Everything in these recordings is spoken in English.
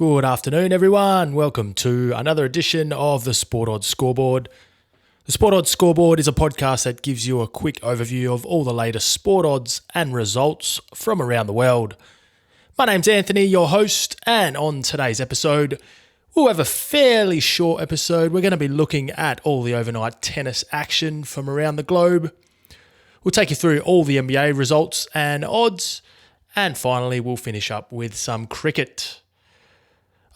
Good afternoon, everyone. Welcome to another edition of the Sport Odds Scoreboard. The Sport Odds Scoreboard is a podcast that gives you a quick overview of all the latest sport odds and results from around the world. My name's Anthony, your host, and on today's episode, we'll have a fairly short episode. We're going to be looking at all the overnight tennis action from around the globe. We'll take you through all the NBA results and odds, and finally, we'll finish up with some cricket.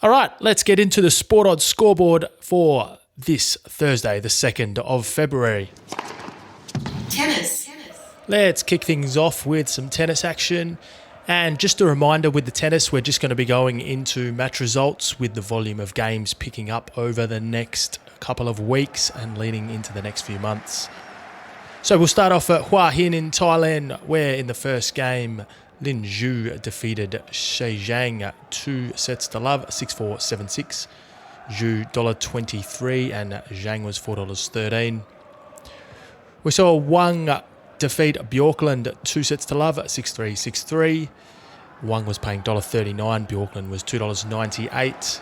All right, let's get into the Sport Odds Scoreboard for this Thursday, the 2nd of February. Tennis. Let's kick things off with some tennis action. And just a reminder with the tennis, we're just going to be going into match results with the volume of games picking up over the next couple of weeks and leading into the next few months. So we'll start off at Hua Hin in Thailand, where in the first game, Lin Zhu defeated Shi Zhang 2 sets to love, 6-4, 7-6. Zhu $1.23 and Zhang was $4.13. We saw Wang defeat Bjorkland 2 sets to love, 6-3, 6-3. Wang was paying $1.39, Bjorkland was $2.98.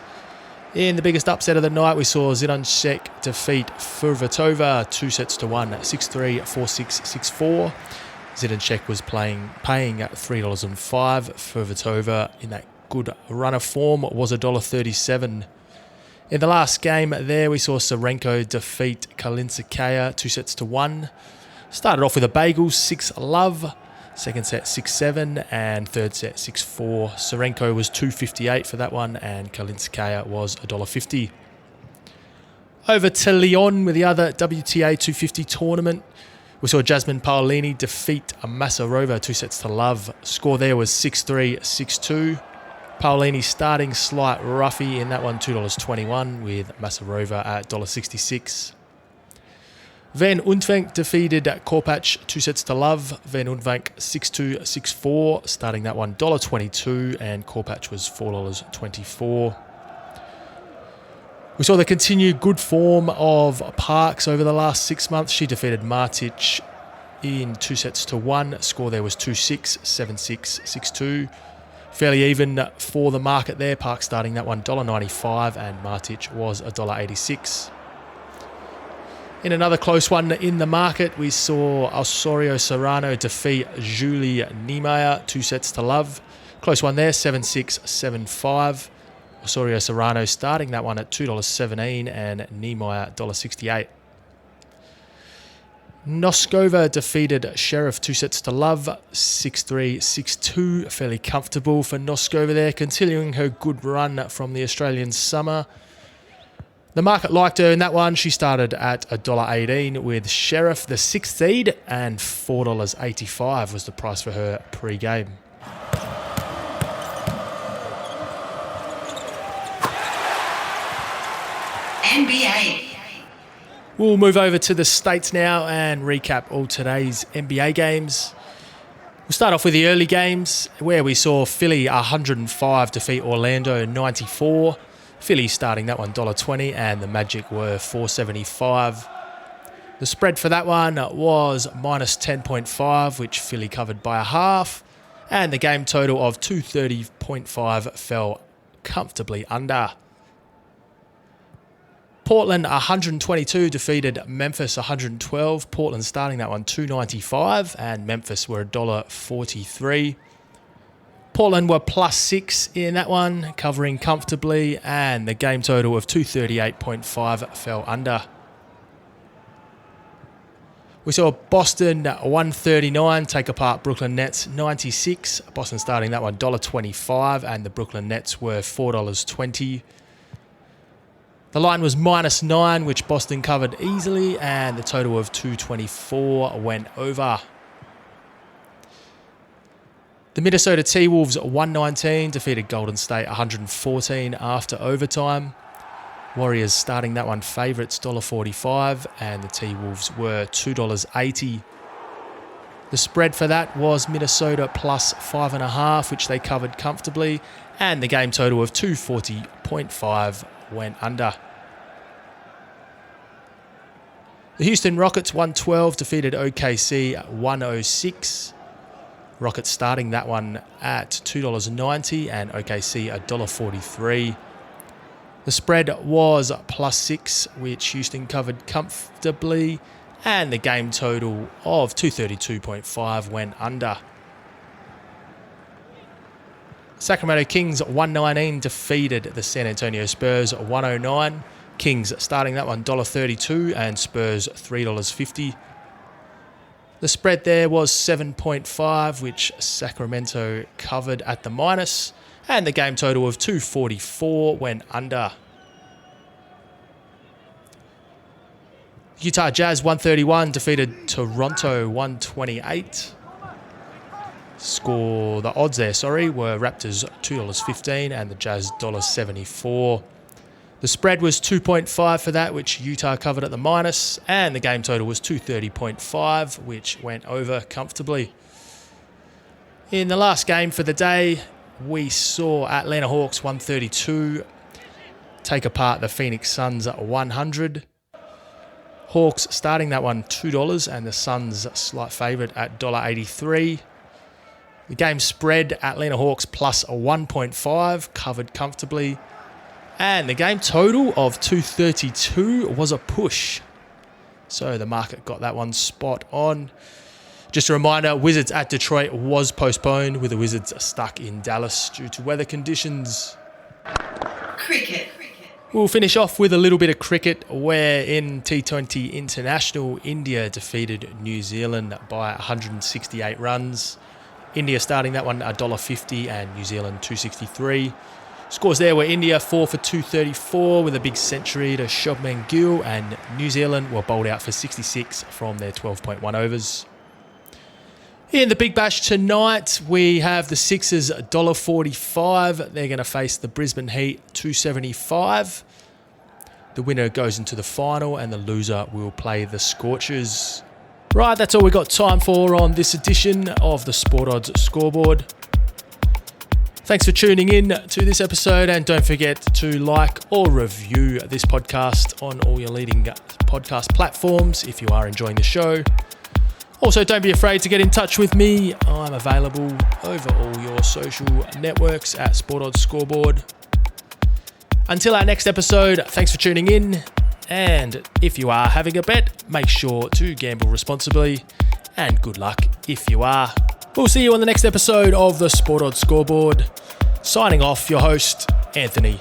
In the biggest upset of the night, we saw Zidansek defeat Furvatova 2 sets to 1, 6-3, 4-6, 6-4. Zidansek was paying $3.05. Furvatova, in that good run of form, was $1.37. In the last game there, we saw Sarenko defeat Kalinskaya 2 sets to 1. Started off with a bagel, 6-love. Second set, 6-7. And third set, 6-4. Sarenko was $2.58 for that one, and Kalinskaya was $1.50. Over to Lyon with the other WTA 250 tournament. We saw Jasmine Paolini defeat Masarova 2 sets to love. Score there was 6-3, 6-2. Paolini starting slight roughie in that one, $2.21, with Masarova at $1.66. Van Uytvanck defeated Korpach 2 sets to love. Van Uytvanck 6-2, 6-4, starting that one $1.22, and Korpach was $4.24. We saw the continued good form of Parks over the last 6 months. She defeated Martic in 2 sets to 1. Score there was 2-6, 7-6, 6-2. Fairly even for the market there. Parks starting that one $1.95 and Martic was $1.86. In another close one in the market, we saw Osorio Serrano defeat Julie Niemeyer 2 sets to love. Close one there, 7-6, 7-5. Osorio Serrano starting that one at $2.17 and Niemeyer $1.68. Noskova defeated Sheriff 2 sets to love, 6-3, 6-2. Fairly comfortable for Noskova there, continuing her good run from the Australian summer. The market liked her in that one. She started at $1.18 with Sheriff, the 6th seed, and $4.85 was the price for her pre-game. NBA. We'll move over to the States now and recap all today's NBA games. We'll start off with the early games where we saw Philly 105 defeat Orlando 94. Philly starting that one $1.20 and the Magic were $4.75. The spread for that one was minus 10.5, which Philly covered by a half. And the game total of 230.5 fell comfortably under. Portland 122 defeated Memphis 112. Portland starting that one $2.95 and Memphis were $1.43. Portland were +6 in that one, covering comfortably, and the game total of 238.5 fell under. We saw Boston 139 take apart Brooklyn Nets 96. Boston starting that one $1.25 and the Brooklyn Nets were $4.20. The line was -9, which Boston covered easily, and the total of 224 went over. The Minnesota T-Wolves 119 defeated Golden State 114 after overtime. Warriors starting that one favourites $1.45 and the T-Wolves were $2.80. The spread for that was Minnesota +5.5, which they covered comfortably, and the game total of 240.5 went under. The Houston Rockets 112 defeated OKC 106. Rockets starting that one at $2.90 and OKC $1.43. The spread was +6, which Houston covered comfortably, and the game total of 232.5 went under. Sacramento Kings 119 defeated the San Antonio Spurs 109. Kings starting that one $1.32 and Spurs $3.50. The spread there was 7.5, which Sacramento covered at the minus, and the game total of 244 went under. Utah Jazz 131 defeated Toronto 128. The odds there, were Raptors $2.15 and the Jazz $1.74. The spread was 2.5 for that, which Utah covered at the minus, and the game total was 230.5, which went over comfortably. In the last game for the day, we saw Atlanta Hawks 132 take apart the Phoenix Suns at 100. Hawks starting that one $2 and the Suns slight favourite at $1.83. The game spread, Atlanta Hawks plus 1.5, covered comfortably. And the game total of 232 was a push. So the market got that one spot on. Just a reminder, Wizards at Detroit was postponed, with the Wizards stuck in Dallas due to weather conditions. Cricket. We'll finish off with a little bit of cricket, where in T20 International, India defeated New Zealand by 168 runs. India starting that one $1.50 and New Zealand $2.63. Scores there were India 4 for 234 with a big century to Shubman Gill, and New Zealand were bowled out for 66 from their 12.1 overs. In the Big Bash tonight, we have the Sixers $1.45. They're going to face the Brisbane Heat $2.75. The winner goes into the final and the loser will play the Scorchers. Right, that's all we got time for on this edition of the Sport Odds Scoreboard. Thanks for tuning in to this episode, and don't forget to like or review this podcast on all your leading podcast platforms if you are enjoying the show. Also, don't be afraid to get in touch with me. I'm available over all your social networks at Sport Odds Scoreboard. Until our next episode, thanks for tuning in. And if you are having a bet, make sure to gamble responsibly. And good luck if you are. We'll see you on the next episode of the Sport Odds Scoreboard. Signing off, your host, Anthony.